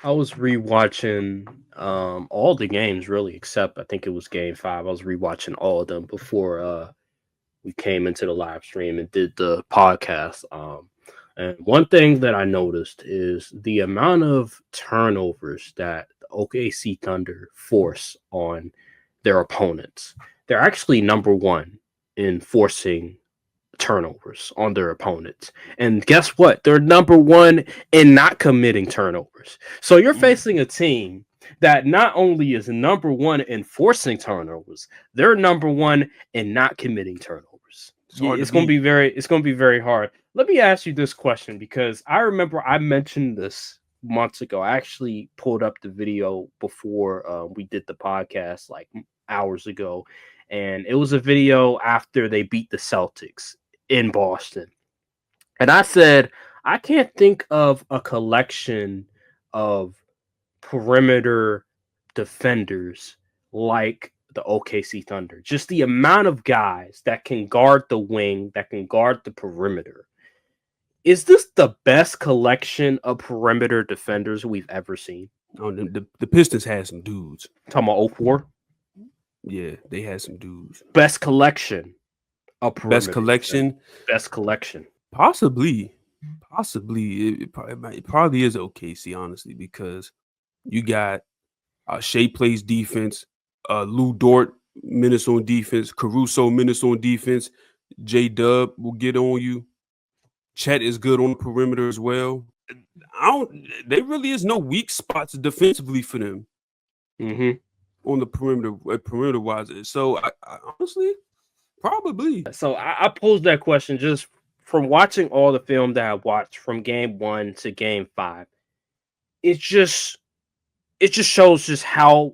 I was rewatching all the games really, except I think it was game 5. I was rewatching all of them before we came into the live stream and did the podcast. And one thing that I noticed is the amount of turnovers that the OKC Thunder force on their opponents. They're actually number one in forcing turnovers on their opponents. And guess what? They're number one in not committing turnovers. So you're facing a team that not only is number one in forcing turnovers, they're number one in not committing turnovers. It's going to be very hard. Let me ask you this question because I remember I mentioned this months ago. I actually pulled up the video before we did the podcast like hours ago, and it was a video after they beat the Celtics in Boston. And I said, I can't think of a collection of perimeter defenders like the OKC Thunder. Just the amount of guys that can guard the wing, that can guard the perimeter. Is this the best collection of perimeter defenders we've ever seen? Oh, the Pistons had some dudes. Talking about 04? Yeah, they had some dudes. Best collection. Best collection. Best collection. Possibly. It probably is OKC, honestly, because you got Shea plays defense, Lou Dort minutes on defense, Caruso minutes on defense, J Dub will get on you. Chet is good on the perimeter as well. There really is no weak spots defensively for them. On the perimeter wise. So I honestly, probably. So I posed that question just from watching all the film that I watched from game 1 to game 5. It just shows just how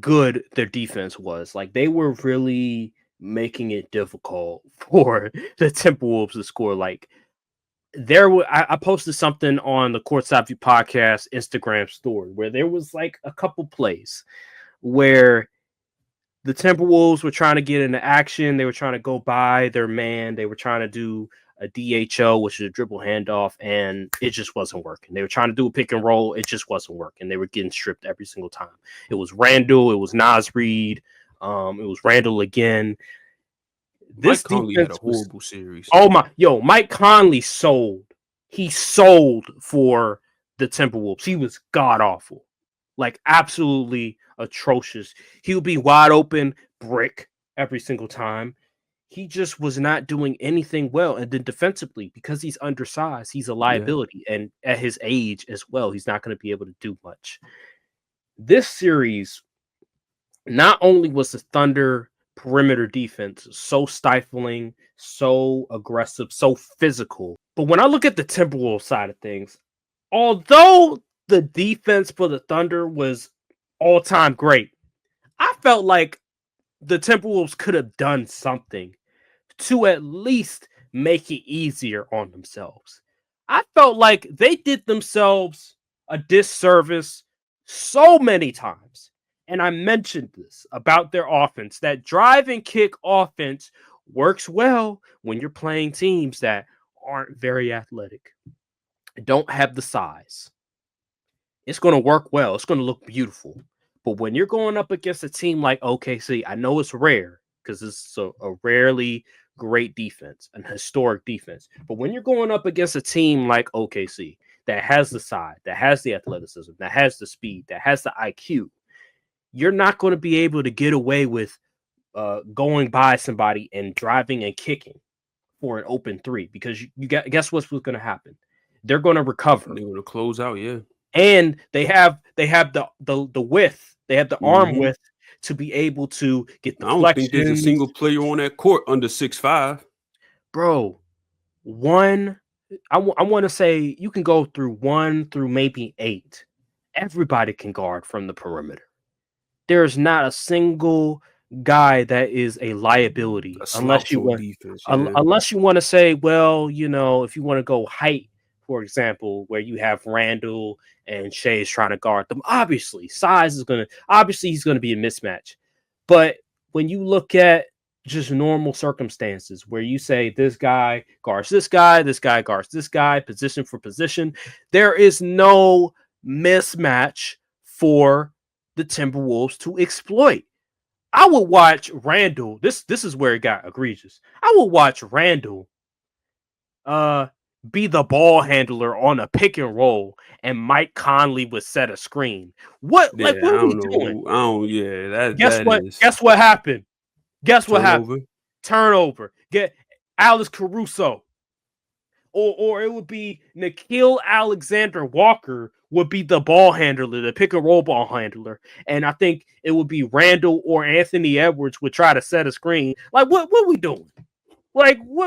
good their defense was. Like they were really making it difficult for the Timberwolves to score. Like I posted something on the Courtside podcast Instagram story where there was like a couple plays where the Timberwolves were trying to get into action. They were trying to go by their man. They were trying to do a DHO, which is a dribble handoff, and it just wasn't working. They were trying to do a pick and roll. It just wasn't working. They were getting stripped every single time. It was Randall. It was Nas Reed. It was Randall again. Mike Conley had a horrible series. Mike Conley sold. He sold for the Timberwolves. He was god awful. Like absolutely atrocious. He would be wide open brick every single time. He just was not doing anything well. And then defensively, because he's undersized, he's a liability. Yeah. And at his age as well, he's not going to be able to do much. This series, not only was the Thunder perimeter defense so stifling, so aggressive, so physical, but when I look at the Timberwolves side of things, although the defense for the Thunder was all-time great, I felt like the Timberwolves could have done something to at least make it easier on themselves. I felt like they did themselves a disservice so many times. And I mentioned this about their offense, that drive and kick offense works well when you're playing teams that aren't very athletic, don't have the size. It's going to work well. It's going to look beautiful. But when you're going up against a team like OKC, I know it's rare because it's a rarely great defense, an historic defense. But when you're going up against a team like OKC that has the size, that has the athleticism, that has the speed, that has the IQ, you're not going to be able to get away with going by somebody and driving and kicking for an open three because guess what's going to happen? They're going to recover. They're going to close out, yeah. And they have the width, they have the arm width to be able to get the flexion. I don't think there's a single player on that court under 6'5". Bro, I want to say you can go through 1 through maybe 8. Everybody can guard from the perimeter. There's not a single guy that is a liability unless you want unless you want to say, well, you know, if you want to go height, for example, where you have Randall and Shea is trying to guard them. Obviously, size is he's going to be a mismatch. But when you look at just normal circumstances where you say this guy guards this guy guards this guy, position for position, there is no mismatch for the Timberwolves to exploit. I would watch Randall. This is where it got egregious. I would watch Randall be the ball handler on a pick and roll, and Mike Conley would set a screen. What Yeah, what I are we don't know. doing? I don't. Yeah, Guess that what? is Guess what happened? Guess what happened? turnover. Turnover. Get Alex Caruso. Or it would be Nikhil Alexander Walker would be the ball handler, the pick and roll ball handler. And I think it would be Randall or Anthony Edwards would try to set a screen. Like, what we doing? Like, what